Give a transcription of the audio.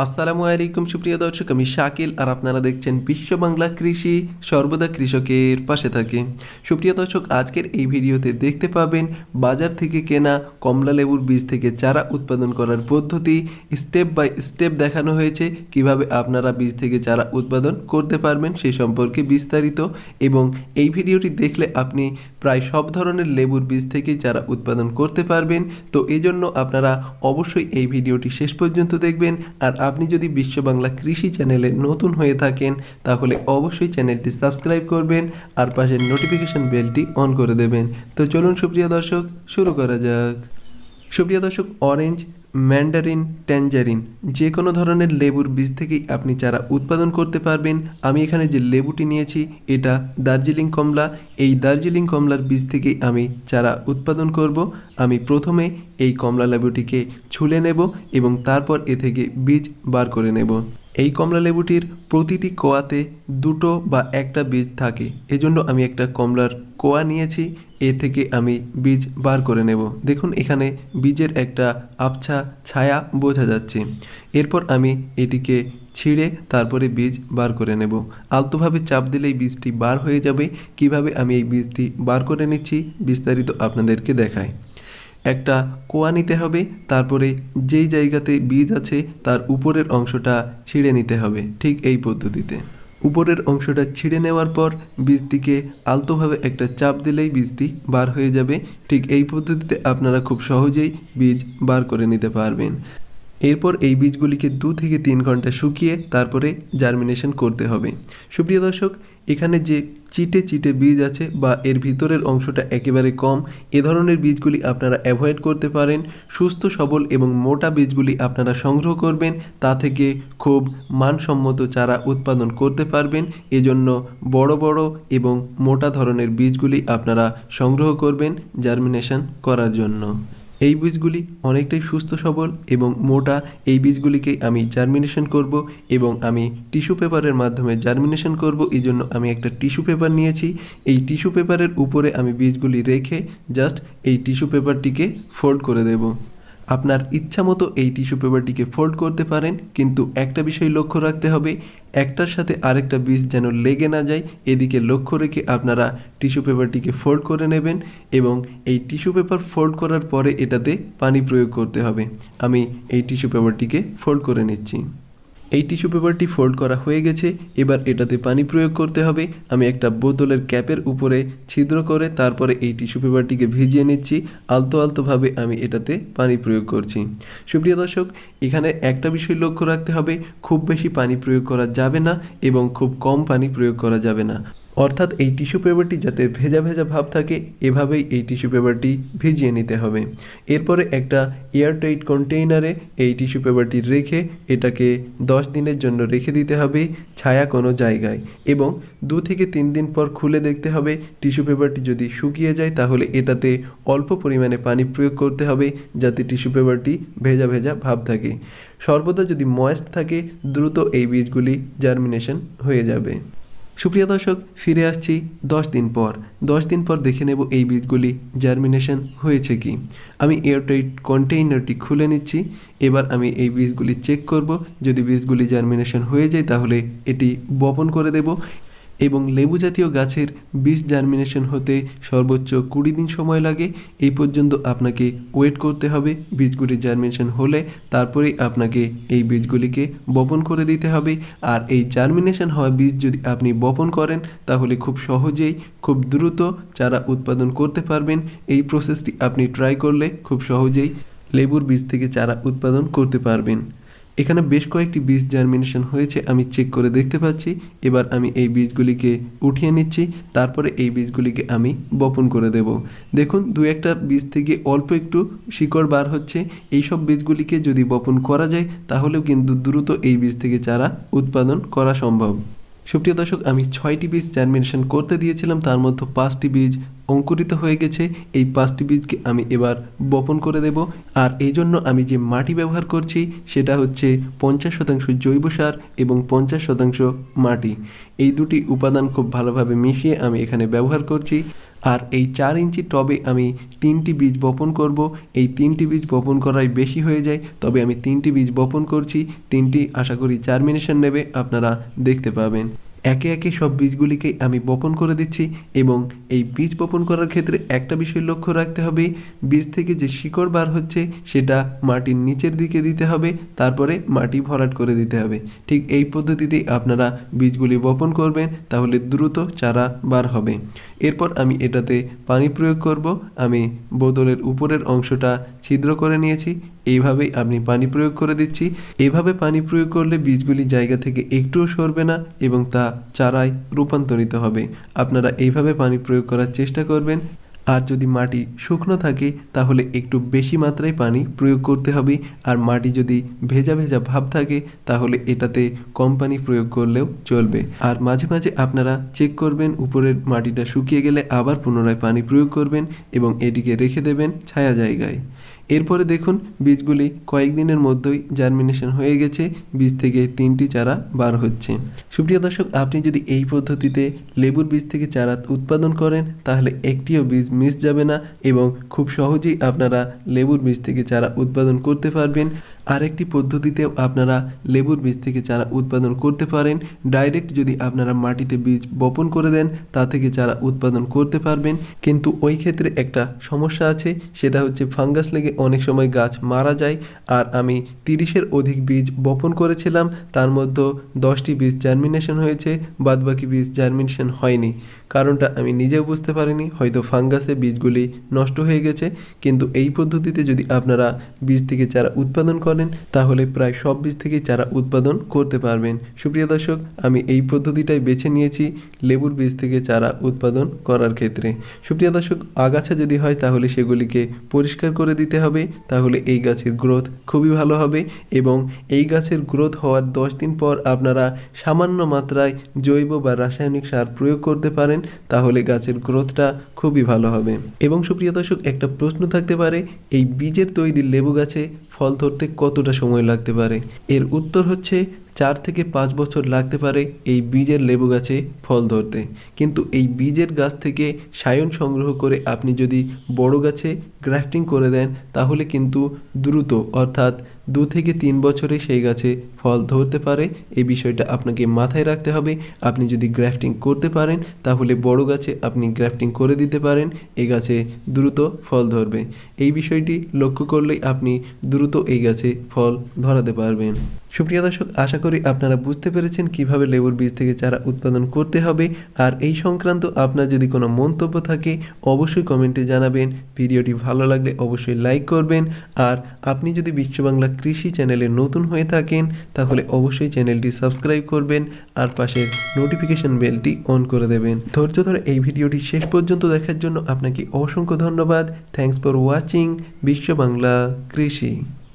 আসসালামু আলাইকুম সুপ্রিয় দর্শক, আমি শাকিল আর আপনারা দেখছেন বিশ্ব বাংলা কৃষি, সর্বদা কৃষকের পাশে থাকে। সুপ্রিয় দর্শক, আজকের এই ভিডিওতে দেখতে পাবেন বাজার থেকে কেনা কমলা লেবুর বীজ থেকে চারা উৎপাদন করার পদ্ধতি স্টেপ বাই স্টেপ দেখানো হয়েছে। কিভাবে আপনারা বীজ থেকে চারা উৎপাদন করতে পারবেন সেই সম্পর্কে বিস্তারিত, এবং এই ভিডিওটি দেখলে আপনি প্রায় সব ধরনের লেবুর বীজ থেকেই চারা উৎপাদন করতে পারবেন। তো এই জন্য আপনারা অবশ্যই এই ভিডিওটি শেষ পর্যন্ত দেখবেন। আর আপনি যদি বিশ্ব বাংলা কৃষি চ্যানেলে নতুন হয়ে থাকেন তাহলে অবশ্যই চ্যানেলটি সাবস্ক্রাইব করবেন আর পাশের নোটিফিকেশন বেলটি অন করে দেবেন। তো চলুন সুপ্রিয় দর্শক, শুরু করা যাক। সুপ্রিয় দর্শক, অরেঞ্জ, ম্যান্ডারিন, ট্যাঞ্জারিন যে কোনো ধরনের লেবুর বীজ থেকেই আপনি চারা উৎপাদন করতে পারবেন। আমি এখানে যে লেবুটি নিয়েছি এটা দার্জিলিং কমলা। এই দার্জিলিং কমলার বীজ থেকেই আমি চারা উৎপাদন করব। আমি প্রথমে এই কমলা লেবুটিকে ছুলে নেব এবং তারপর এ থেকে বীজ বার করে নেব। এই কমলা লেবুটির প্রতিটি কোয়াতে দুটো বা একটা বীজ থাকে, এজন্য আমি একটা কমলার কোয়া নিয়েছি। এ থেকে আমি বীজ বার করে নেব। দেখুন এখানে বীজের একটা আবছা ছায়া বোঝা যাচ্ছে। এরপর আমি এটিকে ছিঁড়ে তারপরে বীজ বার করে নেব। আলতোভাবে চাপ দিলেই বীজটি বার হয়ে যাবে। কিভাবে আমি এই বীজটি বার করে নিচ্ছি বিস্তারিত আপনাদেরকে দেখাই। একটা কোয়া নিতে হবে, তারপরে যেই জায়গাতে বীজ আছে তার উপরের অংশটা ছিঁড়ে নিতে হবে। ঠিক এই পদ্ধতিতে উপরের অংশটা ছিঁড়ে নেওয়ার পর বীজটিকে আলতোভাবে একটা চাপ দিলেই বীজটি বার হয়ে যাবে। ঠিক এই পদ্ধতিতে আপনারা খুব সহজেই বীজ বার করে নিতে পারবেন। এরপর এই বীজগুলিকে 2 থেকে 3 ঘন্টা শুকিয়ে তারপরে জার্মিনেশন করতে হবে। সুপ্রিয় দর্শক, এখানে যে চিটে চিটে বীজ আছে বা এর ভিতরের অংশটা একেবারে কম, এ ধরনের বীজগুলি আপনারা অ্যাভয়েড করতে পারেন। সুস্থ সবল এবং মোটা বীজগুলি আপনারা সংগ্রহ করবেন, তা থেকে খুব মানসম্মত চারা উৎপাদন করতে পারবেন। এজন্য বড় বড় এবং মোটা ধরনের বীজগুলি আপনারা সংগ্রহ করবেন জার্মিনেশন করার জন্য। এই বীজগুলি অনেকটাই সুস্থ সবল এবং মোটা। এই বীজগুলিকে আমি জার্মিনেশন করব এবং আমি টিস্যু পেপারের মাধ্যমে জার্মিনেশন করব। এই জন্য আমি একটা টিস্যু পেপার নিয়েছি। এই টিস্যু পেপারের উপরে আমি বীজগুলি রেখে জাস্ট এই টিস্যু পেপারটিকে ফোল্ড করে দেব। আপনার ইচ্ছা মতো এই টিস্যু পেপারটিকে ফোল্ড করতে পারেন, কিন্তু একটা বিষয় লক্ষ্য রাখতে হবে, একটার সাথে আরেকটা বীজ যেন লেগে না যায়। এদিকে লক্ষ্য রেখে আপনারা টিস্যু পেপারটিকে ফোল্ড করে নেবেন এবং এই টিস্যু পেপার ফোল্ড করার পরে এটাতে পানি প্রয়োগ করতে হবে। আমি এই টিস্যু পেপারটিকে ফোল্ড করে নিচ্ছি। এই টিস্যু পেপারটি ফোল্ড করা হয়ে গেছে। এবার এটাতে পানি প্রয়োগ করতে হবে। আমি একটা বোতলের ক্যাপের উপরে ছিদ্র করে তারপরে এই টিস্যু পেপারটিকে ভিজিয়ে নিচ্ছি। আলতো আলতোভাবে আমি এটাতে পানি প্রয়োগ করছি। সুপ্রিয় দর্শক, এখানে একটা বিষয় লক্ষ্য রাখতে হবে, খুব বেশি পানি প্রয়োগ করা যাবে না এবং খুব কম পানি প্রয়োগ করা যাবে না। অর্থাৎ এই টিস্যু পেপারটি যাতে ভেজা ভেজা ভাব থাকে, এভাবেই এই টিস্যু পেপারটি ভিজিয়ে নিতে হবে। এরপরে একটা এয়ারটাইট কন্টেইনারে এই টিস্যু পেপারটি রেখে এটাকে 10 দিনের জন্য রেখে দিতে হবে ছায়া কোনো জায়গায়, এবং 2 থেকে 3 দিন পর খুলে দেখতে হবে। টিস্যু পেপারটি যদি শুকিয়ে যায় তাহলে এটাতে অল্প পরিমাণে পানি প্রয়োগ করতে হবে যাতে টিস্যু পেপারটি ভেজা ভেজা ভাব থাকে। সর্বদা যদি ময়েস্ট থাকে দ্রুত এই বীজগুলি জার্মিনেশন হয়ে যাবে। সুপ্রিয় দর্শক, ফিরে আসছি 10 দিন পর। 10 দিন পর দেখে নেব এই বীজগুলি জার্মিনেশন হয়েছে কি। আমি এয়ারটাইট কন্টেইনারটি খুলে নিচ্ছি। এবার আমি এই বীজগুলি চেক করব। যদি বীজগুলি জার্মিনেশন হয়ে যায় তাহলে এটি বপন করে দেব। এবং লেবু জাতীয় গাছের বীজ জার্মিনেশন হতে সর্বোচ্চ 20 দিন সময় লাগে। এই পর্যন্ত আপনাকে ওয়েট করতে হবে। বীজগুলি জার্মিনেশন হলে তারপরেই আপনাকে এই বীজগুলিকে বপন করে দিতে হবে। আর এই জার্মিনেশন হওয়া বীজ যদি আপনি বপন করেন তাহলে খুব সহজেই খুব দ্রুত চারা উৎপাদন করতে পারবেন। এই প্রসেসটি আপনি ট্রাই করলে খুব সহজেই লেবুর বীজ থেকে চারা উৎপাদন করতে পারবেন। এখানে বেশ কয়েকটি বীজ জার্মিনেশন হয়েছে আমি চেক করে দেখতে পাচ্ছি। এবার আমি এই বীজগুলিকে উঠিয়ে নিচ্ছি, তারপরে এই বীজগুলিকে আমি বপন করে দেব। দেখুন 2-1টা বীজ থেকে অল্প একটু শিকড় বার হচ্ছে। এই সব বীজগুলিকে যদি বপন করা যায় তাহলেও কিন্তু দ্রুত এই বীজ থেকে চারা উৎপাদন করা সম্ভব। সুপ্রিয় দর্শক, আমি 6টি বীজ জার্মিনেশন করতে দিয়েছিলাম, তার মধ্যে 5টি বীজ অঙ্কুরিত হয়ে গেছে। এই 5টি বীজকে আমি এবার বপন করে দেব। আর এই জন্য আমি যে মাটি ব্যবহার করছি সেটা হচ্ছে 50% জৈব সার এবং 50% মাটি। এই দুটি উপাদান খুব ভালোভাবে মিশিয়ে আমি এখানে ব্যবহার করছি। আর এই 4 ইঞ্চি টবে আমি 3টি বীজ বপন করব। এই 3টি বীজ বপন করাই বেশি হয়ে যায়, তবে আমি 3টি বীজ বপন করছি। 3টি আশা করি জার্মিনেশন নেবে, আপনারা দেখতে পাবেন। একে একে সব বীজগুলিকে আমি বপন করে দিচ্ছি এবং এই বীজ বপন করার ক্ষেত্রে একটা বিষয় লক্ষ্য রাখতে হবে, বীজ থেকে যে শিকড় বার হচ্ছে সেটা মাটির নিচের দিকে দিতে হবে, তারপরে মাটি ভরাট করে দিতে হবে। ঠিক এই পদ্ধতিতেই আপনারা বীজগুলি বপন করবেন, তাহলে দ্রুত চারা বার হবে। এরপর আমি এটাতে পানি প্রয়োগ করব। আমি বোতলের উপরের অংশটা ছিদ্র করে নিয়েছি, এইভাবেই আপনি পানি প্রয়োগ করে দিচ্ছি। এভাবে পানি প্রয়োগ করলে বীজগুলি জায়গা থেকে একটুও সরবে না এবং তা চারায় রূপান্তরিত হবে। আপনারা এইভাবে পানি প্রয়োগ করার চেষ্টা করবেন। আর যদি মাটি শুকনো থাকে তাহলে একটু বেশি মাত্রায় পানি প্রয়োগ করতে হবে, আর মাটি যদি ভেজা ভেজা ভাব থাকে তাহলে এটাতে কম পানি প্রয়োগ করলেও চলবে। আর মাঝে মাঝে আপনারা চেক করবেন, উপরের মাটিটা শুকিয়ে গেলে আবার পুনরায় পানি প্রয়োগ করবেন এবং এটিকে রেখে দেবেন ছায়া জায়গায়। এরপরে দেখুন বীজগুলি কয়েকদিনের মধ্যেই জার্মিনেশন হয়ে গেছে, বীজ থেকে 3টি চারা বার হচ্ছে। সুপ্রিয় দর্শক, আপনি যদি এই পদ্ধতিতে লেবুর বীজ থেকে চারা উৎপাদন করেন তাহলে একটিও বীজ মিস যাবে না এবং খুব সহজেই আপনারা লেবুর বীজ থেকে চারা উৎপাদন করতে পারবেন। আরেকটি পদ্ধতিতেও আপনারা লেবুর বীজ থেকে চারা উৎপাদন করতে পারেন। ডাইরেক্ট যদি আপনারা মাটিতে বীজ বপন করে দেন তা থেকে চারা উৎপাদন করতে পারবেন, কিন্তু ওই ক্ষেত্রে একটা সমস্যা আছে, সেটা হচ্ছে ফাঙ্গাস লেগে অনেক সময় গাছ মারা যায়। আর আমি 30-এর অধিক বীজ বপন করেছিলাম, তার মধ্যে 10টি বীজ জার্মিনেশন হয়েছে, বাদবাকি বীজ জার্মিনেশন হয়নি। কারণটা আমি নিজেও বুঝতে পারিনি, হয়তো ফাঙ্গাসে বীজগুলি নষ্ট হয়ে গেছে। কিন্তু এই পদ্ধতিতে যদি আপনারা বীজ থেকে চারা উৎপাদন করেন তাহলে প্রায় সব বীজ থেকেই চারা উৎপাদন করতে পারবেন। সুপ্রিয় দর্শক, আমি এই পদ্ধতিটাই বেছে নিয়েছি লেবুর বীজ থেকে চারা উৎপাদন করার ক্ষেত্রে। সুপ্রিয় দর্শক, আগাছা যদি হয় তাহলে সেগুলিকে পরিষ্কার করে দিতে হবে, তাহলে এই গাছের গ্রোথ খুবই ভালো হবে। এবং এই গাছের গ্রোথ হওয়ার 10 দিন পর আপনারা সামান্য মাত্রায় জৈব বা রাসায়নিক সার প্রয়োগ করতে পারেন, তাহলে গাছের গ্রোথটা খুবই ভালো হবে। এবং সুপ্রিয় দর্শক, একটা প্রশ্ন থাকতে পারে, এই বীজের তৈরি লেবু গাছে ফল ধরতে কতটা সময় লাগতে পারে? এর উত্তর হচ্ছে 4 থেকে 5 বছর লাগতে পারে এই বীজের লেবু গাছে ফল ধরতে। কিন্তু এই বীজের গাছ থেকে সায়ন সংগ্রহ করে আপনি যদি বড় গাছে গ্রাফটিং করে দেন তাহলে কিন্তু দ্রুত, অর্থাৎ 2 থেকে 3 বছরে সেই গাছে ফল ধরতে পারে। এই বিষয়টা আপনাকে মাথায় রাখতে হবে। আপনি যদি গ্রাফটিং করতে পারেন তাহলে বড় গাছে আপনি গ্রাফটিং করে দিতে পারেন, এই গাছে দ্রুত ফল ধরবে। এই বিষয়টি লক্ষ্য করলেই আপনি দ্রুত এই গাছে ফল ধরাতে পারবেন। সুপ্রিয় দর্শক, আশা করি আপনারা বুঝতে পেরেছেন কিভাবে লেবুর বীজ থেকে চারা উৎপাদন করতে হবে। আর এই সংক্রান্ত আপনার যদি কোনো মন্তব্য থাকে অবশ্যই কমেন্টে জানাবেন। ভিডিওটি ভালো লাগলে অবশ্যই লাইক করবেন। আর আপনি যদি বিশ্ববাংলা কৃষি চ্যানেলে নতুন হয়ে থাকেন তাহলে অবশ্যই চ্যানেলটি সাবস্ক্রাইব করবেন আর পাশের নোটিফিকেশন বেলটি অন করে দেবেন। ধৈর্য ধরে এই ভিডিওটি শেষ পর্যন্ত দেখার জন্য আপনাকে অসংখ্য ধন্যবাদ। থ্যাঙ্কস ফর ওয়াচিং বিশ্ববাংলা কৃষি।